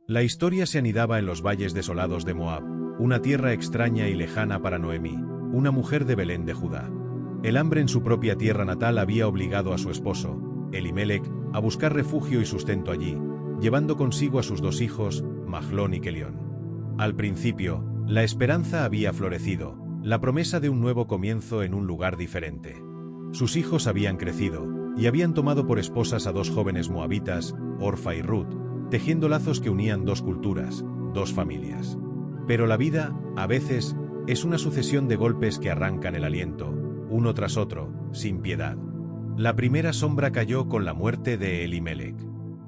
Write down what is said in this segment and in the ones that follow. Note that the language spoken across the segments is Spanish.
La historia se anidaba en los valles desolados de Moab, una tierra extraña y lejana para Noemí, una mujer de Belén de Judá. El hambre en su propia tierra natal había obligado a su esposo, Elimelec, a buscar refugio y sustento allí, llevando consigo a sus dos hijos, Mahlón y Kelión. Al principio, la esperanza había florecido, la promesa de un nuevo comienzo en un lugar diferente. Sus hijos habían crecido, y habían tomado por esposas a dos jóvenes moabitas, Orfa y Ruth, tejiendo lazos que unían dos culturas, dos familias. Pero la vida, a veces, es una sucesión de golpes que arrancan el aliento, uno tras otro, sin piedad. La primera sombra cayó con la muerte de Elimelec.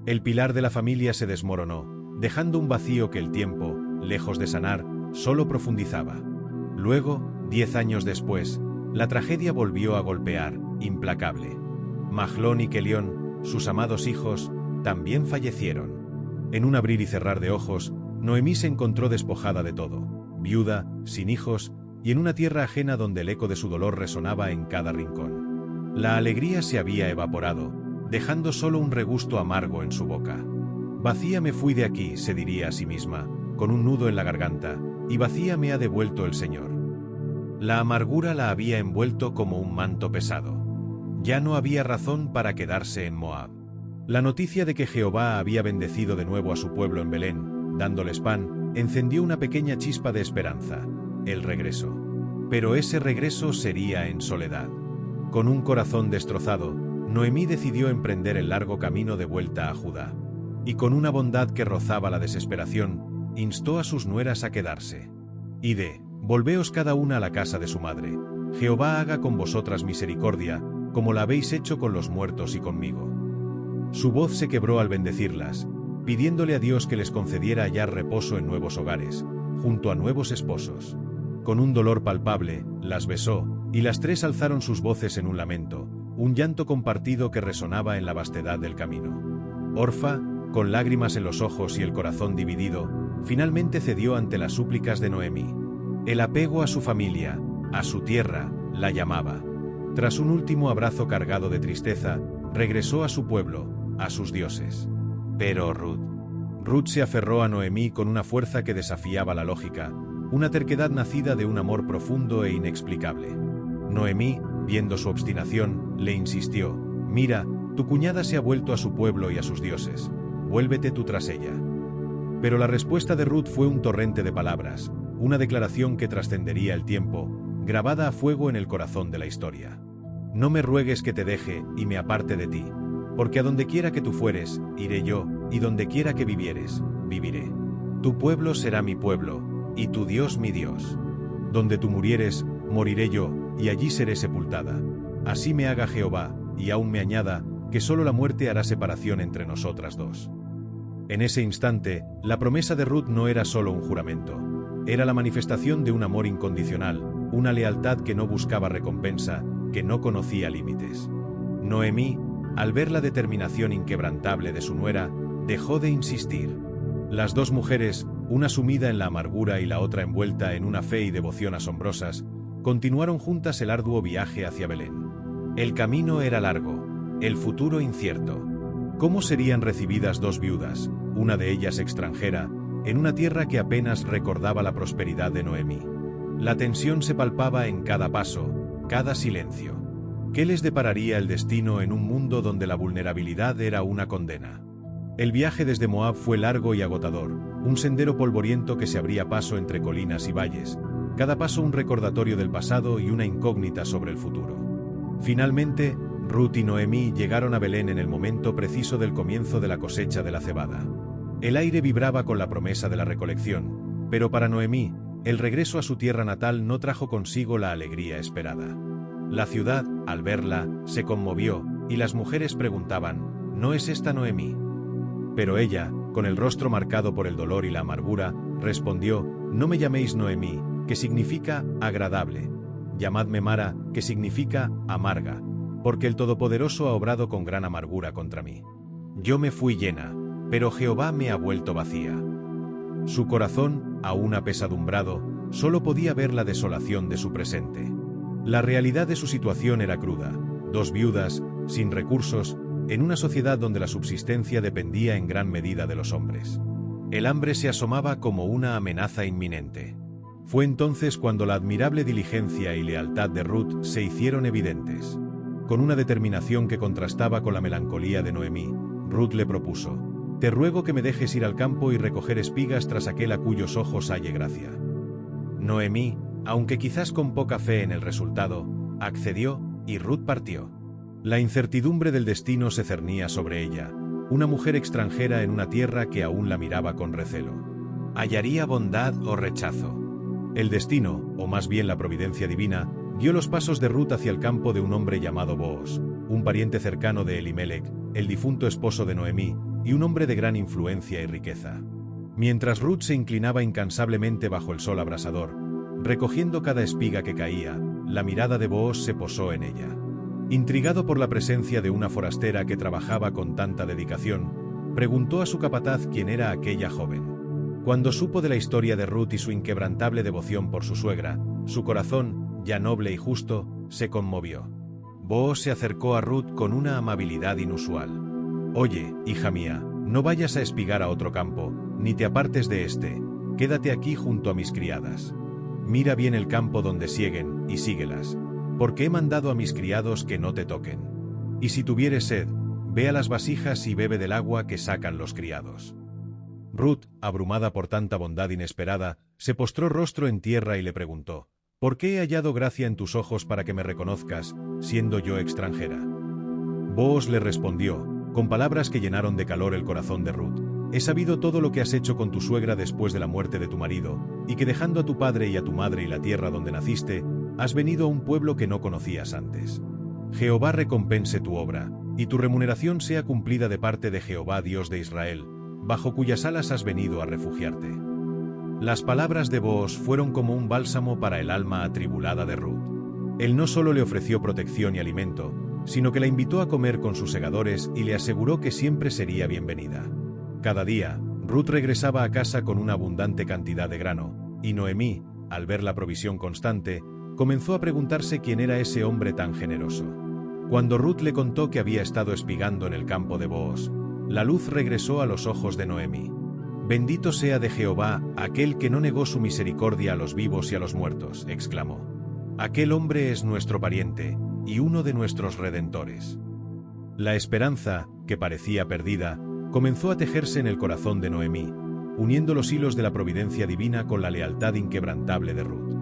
El pilar de la familia se desmoronó, dejando un vacío que el tiempo, lejos de sanar, solo profundizaba. Luego, 10 años después, la tragedia volvió a golpear, implacable. Mahlón y Kelión, sus amados hijos, también fallecieron. En un abrir y cerrar de ojos, Noemí se encontró despojada de todo, viuda, sin hijos, y en una tierra ajena donde el eco de su dolor resonaba en cada rincón. La alegría se había evaporado, dejando solo un regusto amargo en su boca. Vacía me fui de aquí, se diría a sí misma, con un nudo en la garganta, y vacía me ha devuelto el Señor. La amargura la había envuelto como un manto pesado. Ya no había razón para quedarse en Moab. La noticia de que Jehová había bendecido de nuevo a su pueblo en Belén, dándoles pan, encendió una pequeña chispa de esperanza, el regreso. Pero ese regreso sería en soledad. Con un corazón destrozado, Noemí decidió emprender el largo camino de vuelta a Judá. Y con una bondad que rozaba la desesperación, instó a sus nueras a quedarse. Id, volveos cada una a la casa de su madre. Jehová haga con vosotras misericordia, como la habéis hecho con los muertos y conmigo. Su voz se quebró al bendecirlas, pidiéndole a Dios que les concediera hallar reposo en nuevos hogares, junto a nuevos esposos. Con un dolor palpable, las besó, y las tres alzaron sus voces en un lamento, un llanto compartido que resonaba en la vastedad del camino. Orfa, con lágrimas en los ojos y el corazón dividido, finalmente cedió ante las súplicas de Noemí. El apego a su familia, a su tierra, la llamaba. Tras un último abrazo cargado de tristeza, regresó a su pueblo, a sus dioses. Pero Ruth se aferró a Noemí con una fuerza que desafiaba la lógica, una terquedad nacida de un amor profundo e inexplicable. Noemí, viendo su obstinación, le insistió: mira, tu cuñada se ha vuelto a su pueblo y a sus dioses, vuélvete tú tras ella. Pero la respuesta de Ruth fue un torrente de palabras, una declaración que trascendería el tiempo, grabada a fuego en el corazón de la historia. No me ruegues que te deje y me aparte de ti, porque a donde quiera que tú fueres, iré yo, y donde quiera que vivieres, viviré. Tu pueblo será mi pueblo, y tu Dios mi Dios. Donde tú murieres, moriré yo, y allí seré sepultada. Así me haga Jehová, y aún me añada, que solo la muerte hará separación entre nosotras dos. En ese instante, la promesa de Ruth no era solo un juramento. Era la manifestación de un amor incondicional, una lealtad que no buscaba recompensa, que no conocía límites. Noemí, al ver la determinación inquebrantable de su nuera, dejó de insistir. Las dos mujeres, una sumida en la amargura y la otra envuelta en una fe y devoción asombrosas, continuaron juntas el arduo viaje hacia Belén. El camino era largo, el futuro incierto. ¿Cómo serían recibidas dos viudas, una de ellas extranjera, en una tierra que apenas recordaba la prosperidad de Noemí? La tensión se palpaba en cada paso, cada silencio. ¿Qué les depararía el destino en un mundo donde la vulnerabilidad era una condena? El viaje desde Moab fue largo y agotador, un sendero polvoriento que se abría paso entre colinas y valles, cada paso un recordatorio del pasado y una incógnita sobre el futuro. Finalmente, Ruth y Noemí llegaron a Belén en el momento preciso del comienzo de la cosecha de la cebada. El aire vibraba con la promesa de la recolección, pero para Noemí, el regreso a su tierra natal no trajo consigo la alegría esperada. La ciudad, al verla, se conmovió, y las mujeres preguntaban: ¿no es esta Noemí? Pero ella, con el rostro marcado por el dolor y la amargura, respondió: no me llaméis Noemí, que significa agradable. Llamadme Mara, que significa amarga, porque el Todopoderoso ha obrado con gran amargura contra mí. Yo me fui llena, pero Jehová me ha vuelto vacía. Su corazón, aún apesadumbrado, solo podía ver la desolación de su presente. La realidad de su situación era cruda: dos viudas, sin recursos, en una sociedad donde la subsistencia dependía en gran medida de los hombres. El hambre se asomaba como una amenaza inminente. Fue entonces cuando la admirable diligencia y lealtad de Ruth se hicieron evidentes. Con una determinación que contrastaba con la melancolía de Noemí, Ruth le propuso: «Te ruego que me dejes ir al campo y recoger espigas tras aquel a cuyos ojos halle gracia». Noemí, aunque quizás con poca fe en el resultado, accedió, y Ruth partió. La incertidumbre del destino se cernía sobre ella, una mujer extranjera en una tierra que aún la miraba con recelo. ¿Hallaría bondad o rechazo? El destino, o más bien la providencia divina, guió los pasos de Ruth hacia el campo de un hombre llamado Booz, un pariente cercano de Elimelec, el difunto esposo de Noemí, y un hombre de gran influencia y riqueza. Mientras Ruth se inclinaba incansablemente bajo el sol abrasador, recogiendo cada espiga que caía, la mirada de Booz se posó en ella. Intrigado por la presencia de una forastera que trabajaba con tanta dedicación, preguntó a su capataz quién era aquella joven. Cuando supo de la historia de Ruth y su inquebrantable devoción por su suegra, su corazón, ya noble y justo, se conmovió. Booz se acercó a Ruth con una amabilidad inusual. «Oye, hija mía, no vayas a espigar a otro campo, ni te apartes de este, quédate aquí junto a mis criadas. Mira bien el campo donde sieguen, y síguelas, porque he mandado a mis criados que no te toquen. Y si tuvieres sed, ve a las vasijas y bebe del agua que sacan los criados». Ruth, abrumada por tanta bondad inesperada, se postró rostro en tierra y le preguntó: «¿Por qué he hallado gracia en tus ojos para que me reconozcas, siendo yo extranjera?». Booz le respondió, con palabras que llenaron de calor el corazón de Ruth: «He sabido todo lo que has hecho con tu suegra después de la muerte de tu marido, y que dejando a tu padre y a tu madre y la tierra donde naciste, has venido a un pueblo que no conocías antes. Jehová recompense tu obra, y tu remuneración sea cumplida de parte de Jehová Dios de Israel, bajo cuyas alas has venido a refugiarte». Las palabras de Booz fueron como un bálsamo para el alma atribulada de Ruth. Él no solo le ofreció protección y alimento, sino que la invitó a comer con sus segadores y le aseguró que siempre sería bienvenida. Cada día, Ruth regresaba a casa con una abundante cantidad de grano, y Noemí, al ver la provisión constante, comenzó a preguntarse quién era ese hombre tan generoso. Cuando Ruth le contó que había estado espigando en el campo de Booz, la luz regresó a los ojos de Noemí. «Bendito sea de Jehová, aquel que no negó su misericordia a los vivos y a los muertos», exclamó. «Aquel hombre es nuestro pariente, y uno de nuestros redentores». La esperanza, que parecía perdida, comenzó a tejerse en el corazón de Noemí, uniendo los hilos de la providencia divina con la lealtad inquebrantable de Ruth.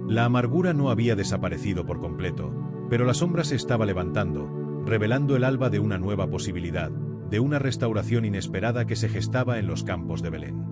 La amargura no había desaparecido por completo, pero la sombra se estaba levantando, revelando el alba de una nueva posibilidad, de una restauración inesperada que se gestaba en los campos de Belén.